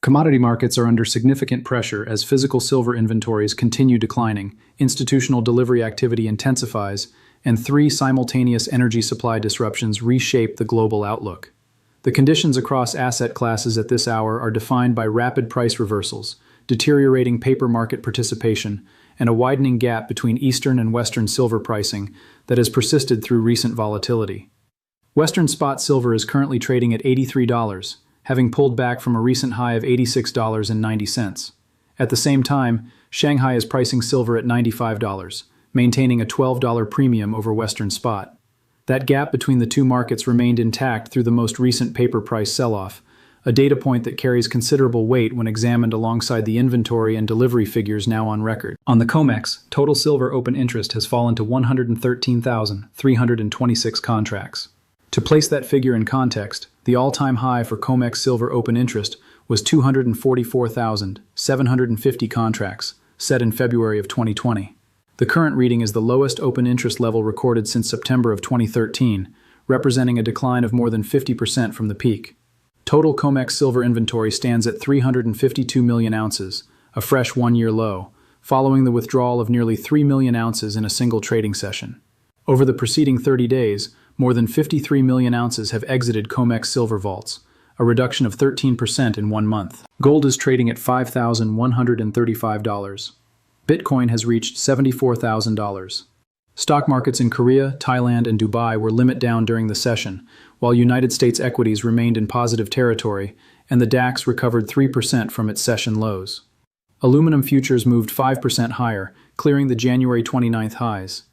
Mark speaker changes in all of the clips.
Speaker 1: Commodity markets are under significant pressure as physical silver inventories continue declining, institutional delivery activity intensifies, and three simultaneous energy supply disruptions reshape the global outlook. The conditions across asset classes at this hour are defined by rapid price reversals, deteriorating paper market participation, and a widening gap between Eastern and Western silver pricing that has persisted through recent volatility. Western spot silver is currently trading at $83, having pulled back from a recent high of $86.90. At the same time, Shanghai is pricing silver at $95, maintaining a $12 premium over Western spot. That gap between the two markets remained intact through the most recent paper price sell-off, a data point that carries considerable weight when examined alongside the inventory and delivery figures now on record. On the COMEX, total silver open interest has fallen to 113,326 contracts. To place that figure in context, the all-time high for COMEX silver open interest was 244,750 contracts, set in February of 2020. The current reading is the lowest open interest level recorded since September of 2013, representing a decline of more than 50% from the peak. Total COMEX silver inventory stands at 352 million ounces, a fresh one-year low, following the withdrawal of nearly 3 million ounces in a single trading session. Over the preceding 30 days, more than 53 million ounces have exited COMEX silver vaults, a reduction of 13% in 1 month. Gold is trading at $5,135. Bitcoin has reached $74,000. Stock markets in Korea, Thailand, and Dubai were limit down during the session, while United States equities remained in positive territory, and the DAX recovered 3% from its session lows. Aluminum futures moved 5% higher, clearing the January 29th highs.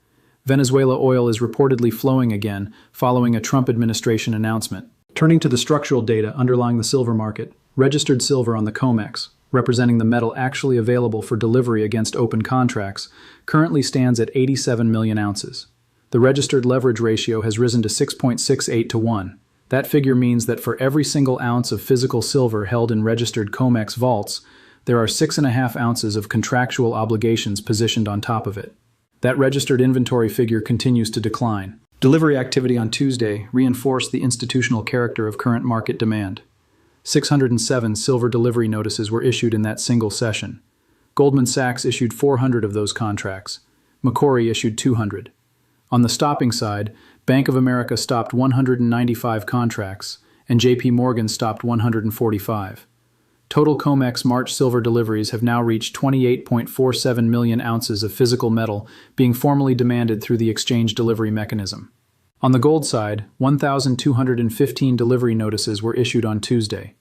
Speaker 1: Venezuela oil is reportedly flowing again, following a Trump administration announcement. Turning to the structural data underlying the silver market, registered silver on the COMEX, representing the metal actually available for delivery against open contracts, currently stands at 87 million ounces. The registered leverage ratio has risen to 6.68 to 1. That figure means that for every single ounce of physical silver held in registered COMEX vaults, there are 6.5 ounces of contractual obligations positioned on top of it. That registered inventory figure continues to decline. Delivery activity on Tuesday reinforced the institutional character of current market demand. 607 silver delivery notices were issued in that single session. Goldman Sachs issued 400 of those contracts. Macquarie issued 200. On the stopping side, Bank of America stopped 195 contracts, and JP Morgan stopped 145. Total COMEX March silver deliveries have now reached 28.47 million ounces of physical metal being formally demanded through the exchange delivery mechanism. On the gold side, 1,215 delivery notices were issued on Tuesday.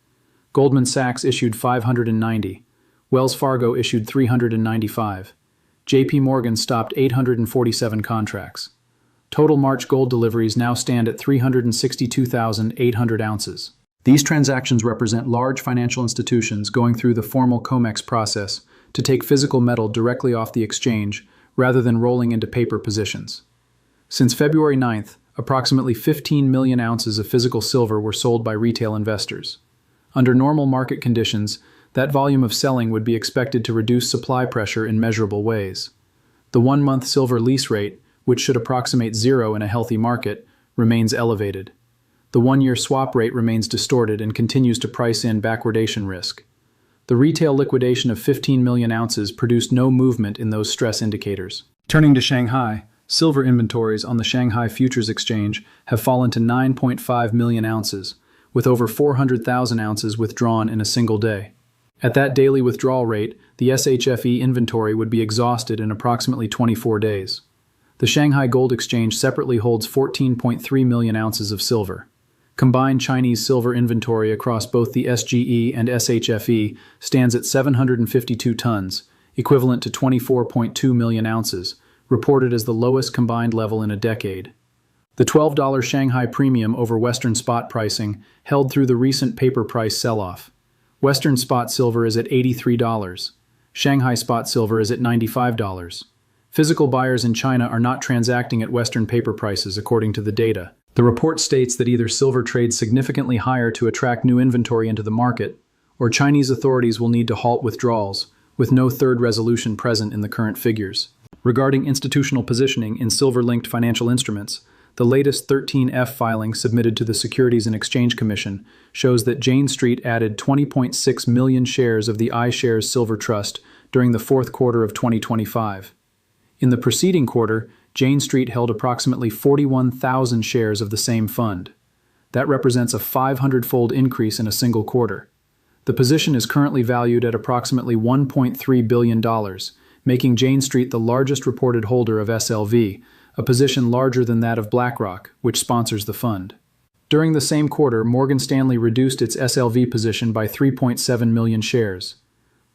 Speaker 1: Goldman Sachs issued 590. Wells Fargo issued 395. JP Morgan stopped 847 contracts. Total March gold deliveries now stand at 362,800 ounces. These transactions represent large financial institutions going through the formal COMEX process to take physical metal directly off the exchange rather than rolling into paper positions. Since February 9th, approximately 15 million ounces of physical silver were sold by retail investors. Under normal market conditions, that volume of selling would be expected to reduce supply pressure in measurable ways. The 1-month silver lease rate, which should approximate zero in a healthy market, remains elevated. The 1-year swap rate remains distorted and continues to price in backwardation risk. The retail liquidation of 15 million ounces produced no movement in those stress indicators. Turning to Shanghai, silver inventories on the Shanghai Futures Exchange have fallen to 9.5 million ounces, with over 400,000 ounces withdrawn in a single day. At that daily withdrawal rate, the SHFE inventory would be exhausted in approximately 24 days. The Shanghai Gold Exchange separately holds 14.3 million ounces of silver. Combined Chinese silver inventory across both the SGE and SHFE stands at 752 tons, equivalent to 24.2 million ounces, reported as the lowest combined level in a decade. The $12 Shanghai premium over Western spot pricing held through the recent paper price sell-off. Western spot silver is at $83. Shanghai spot silver is at $95. Physical buyers in China are not transacting at Western paper prices, according to the data. The report states that either silver trades significantly higher to attract new inventory into the market, or Chinese authorities will need to halt withdrawals, with no third resolution present in the current figures. Regarding institutional positioning in silver-linked financial instruments, The latest 13F filing submitted to the Securities and Exchange Commission shows that Jane Street added 20.6 million shares of the iShares Silver Trust during the fourth quarter of 2025. In the preceding quarter, Jane Street held approximately 41,000 shares of the same fund. That represents a 500-fold increase in a single quarter. The position is currently valued at approximately $1.3 billion, making Jane Street the largest reported holder of SLV, a position larger than that of BlackRock, which sponsors the fund. During the same quarter, Morgan Stanley reduced its SLV position by 3.7 million shares.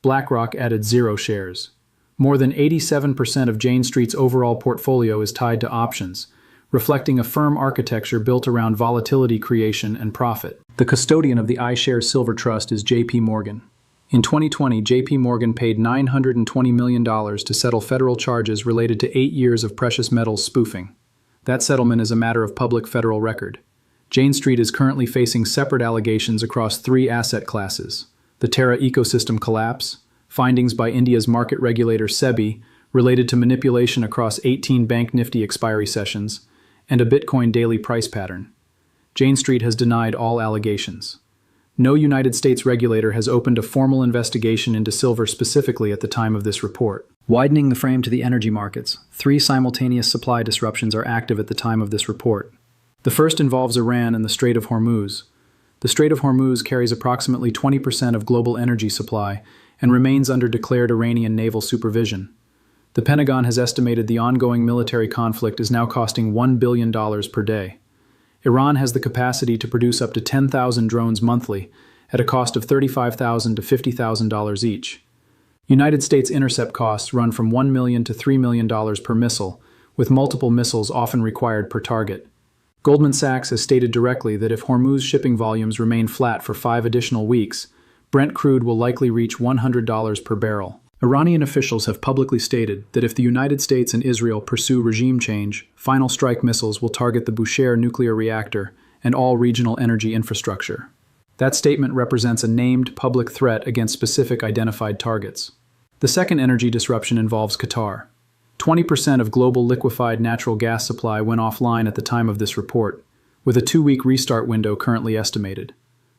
Speaker 1: BlackRock added 0 shares. More than 87% of Jane Street's overall portfolio is tied to options, reflecting a firm architecture built around volatility creation and profit. The custodian of the iShares Silver Trust is JP Morgan. In 2020, JP Morgan paid $920 million to settle federal charges related to 8 years of precious metals spoofing. That settlement is a matter of public federal record. Jane Street is currently facing separate allegations across 3 asset classes: the Terra ecosystem collapse, findings by India's market regulator SEBI related to manipulation across 18 Bank Nifty expiry sessions, and a Bitcoin daily price pattern. Jane Street has denied all allegations. No United States regulator has opened a formal investigation into silver specifically at the time of this report. Widening the frame to the energy markets, 3 simultaneous supply disruptions are active at the time of this report. The first involves Iran and the Strait of Hormuz. The Strait of Hormuz carries approximately 20% of global energy supply and remains under declared Iranian naval supervision. The Pentagon has estimated the ongoing military conflict is now costing $1 billion per day. Iran has the capacity to produce up to 10,000 drones monthly at a cost of $35,000 to $50,000 each. United States intercept costs run from $1 million to $3 million per missile, with multiple missiles often required per target. Goldman Sachs has stated directly that if Hormuz shipping volumes remain flat for 5 additional weeks, Brent crude will likely reach $100 per barrel. Iranian officials have publicly stated that if the United States and Israel pursue regime change, final strike missiles will target the Bushehr nuclear reactor and all regional energy infrastructure. That statement represents a named public threat against specific identified targets. The second energy disruption involves Qatar. 20% of global liquefied natural gas supply went offline at the time of this report, with a 2-week restart window currently estimated.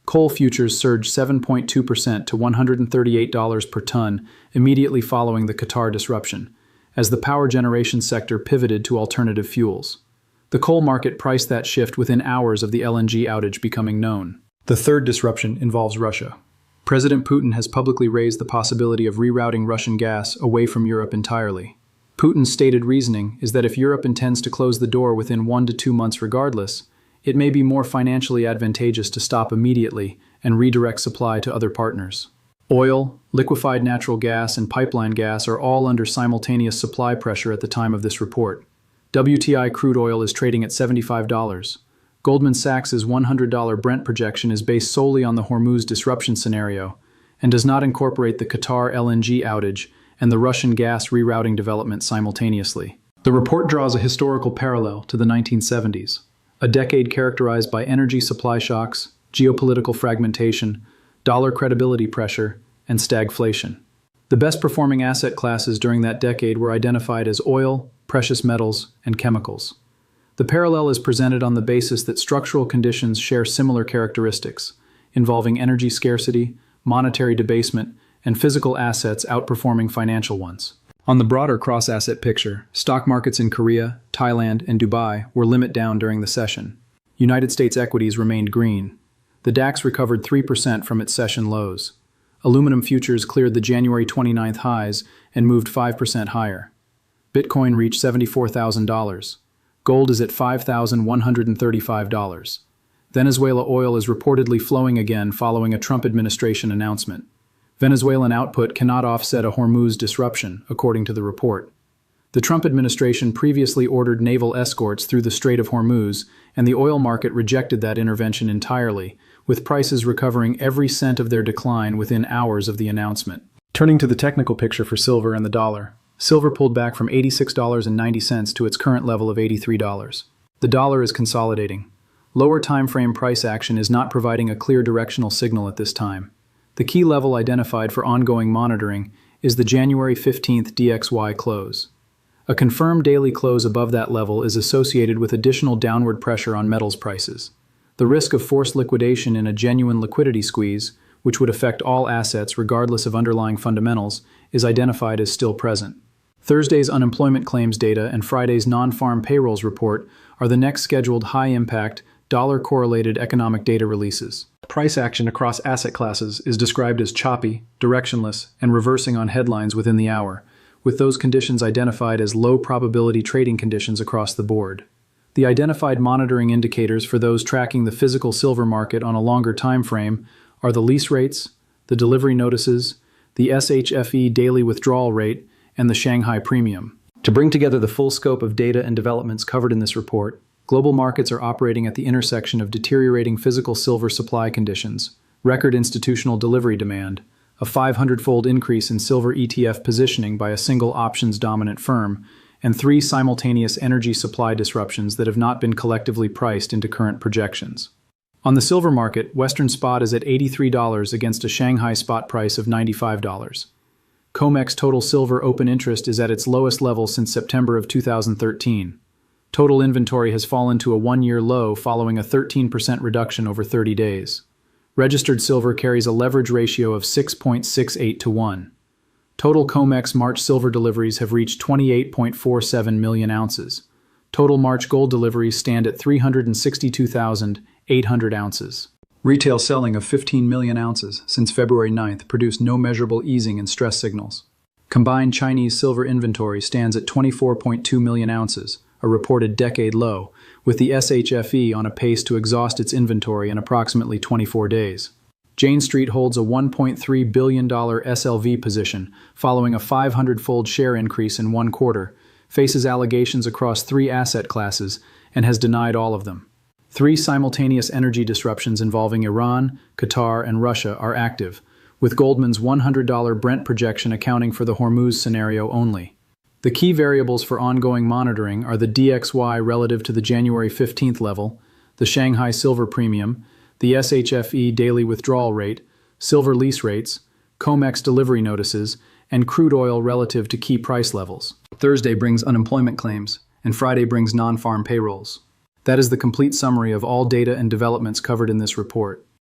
Speaker 1: Coal futures surged 7.2% to $138 per ton immediately following the Qatar disruption, as the power generation sector pivoted to alternative fuels. The coal market priced that shift within hours of the LNG outage becoming known. The third disruption involves Russia. President Putin has publicly raised the possibility of rerouting Russian gas away from Europe entirely. Putin's stated reasoning is that if Europe intends to close the door within 1 to 2 months regardless, it may be more financially advantageous to stop immediately and redirect supply to other partners. Oil, liquefied natural gas, and pipeline gas are all under simultaneous supply pressure at the time of this report. WTI crude oil is trading at $75. Goldman Sachs' $100 Brent projection is based solely on the Hormuz disruption scenario and does not incorporate the Qatar LNG outage and the Russian gas rerouting development simultaneously. The report draws a historical parallel to the 1970s. A decade characterized by energy supply shocks, geopolitical fragmentation, dollar credibility pressure, and stagflation. The best-performing asset classes during that decade were identified as oil, precious metals, and chemicals. The parallel is presented on the basis that structural conditions share similar characteristics, involving energy scarcity, monetary debasement, and physical assets outperforming financial ones. On the broader cross-asset picture, stock markets in Korea, Thailand, and Dubai were limit down during the session. United States equities remained green. The DAX recovered 3% from its session lows. Aluminum futures cleared the January 29th highs and moved 5% higher. Bitcoin reached $74,000. Gold is at $5,135. Venezuela oil is reportedly flowing again following a Trump administration announcement. Venezuelan output cannot offset a Hormuz disruption, according to the report. The Trump administration previously ordered naval escorts through the Strait of Hormuz, and the oil market rejected that intervention entirely, with prices recovering every cent of their decline within hours of the announcement. Turning to the technical picture for silver and the dollar, silver pulled back from $86.90 to its current level of $83. The dollar is consolidating. Lower time-frame price action is not providing a clear directional signal at this time. The key level identified for ongoing monitoring is the January 15th DXY close. A confirmed daily close above that level is associated with additional downward pressure on metals prices. The risk of forced liquidation in a genuine liquidity squeeze, which would affect all assets regardless of underlying fundamentals, is identified as still present. Thursday's unemployment claims data and Friday's non-farm payrolls report are the next scheduled high-impact, dollar-correlated economic data releases. Price action across asset classes is described as choppy, directionless, and reversing on headlines within the hour, with those conditions identified as low-probability trading conditions across the board. The identified monitoring indicators for those tracking the physical silver market on a longer time frame are the lease rates, the delivery notices, the SHFE daily withdrawal rate, and the Shanghai premium. To bring together the full scope of data and developments covered in this report, global markets are operating at the intersection of deteriorating physical silver supply conditions, record institutional delivery demand, a 500-fold increase in silver ETF positioning by a single options-dominant firm, and 3 simultaneous energy supply disruptions that have not been collectively priced into current projections. On the silver market, Western spot is at $83 against a Shanghai spot price of $95. COMEX total silver open interest is at its lowest level since September of 2013. Total inventory has fallen to a one-year low following a 13% reduction over 30 days. Registered silver carries a leverage ratio of 6.68 to 1. Total COMEX March silver deliveries have reached 28.47 million ounces. Total March gold deliveries stand at 362,800 ounces. Retail selling of 15 million ounces since February 9th produced no measurable easing in stress signals. Combined Chinese silver inventory stands at 24.2 million ounces, a reported decade low, with the SHFE on a pace to exhaust its inventory in approximately 24 days. Jane Street holds a $1.3 billion SLV position following a 500-fold share increase in one quarter, faces allegations across 3 asset classes, and has denied all of them. 3 simultaneous energy disruptions involving Iran, Qatar, and Russia are active, with Goldman's $100 Brent projection accounting for the Hormuz scenario only. The key variables for ongoing monitoring are the DXY relative to the January 15th level, the Shanghai silver premium, the SHFE daily withdrawal rate, silver lease rates, COMEX delivery notices, and crude oil relative to key price levels. Thursday brings unemployment claims, and Friday brings non-farm payrolls. That is the complete summary of all data and developments covered in this report.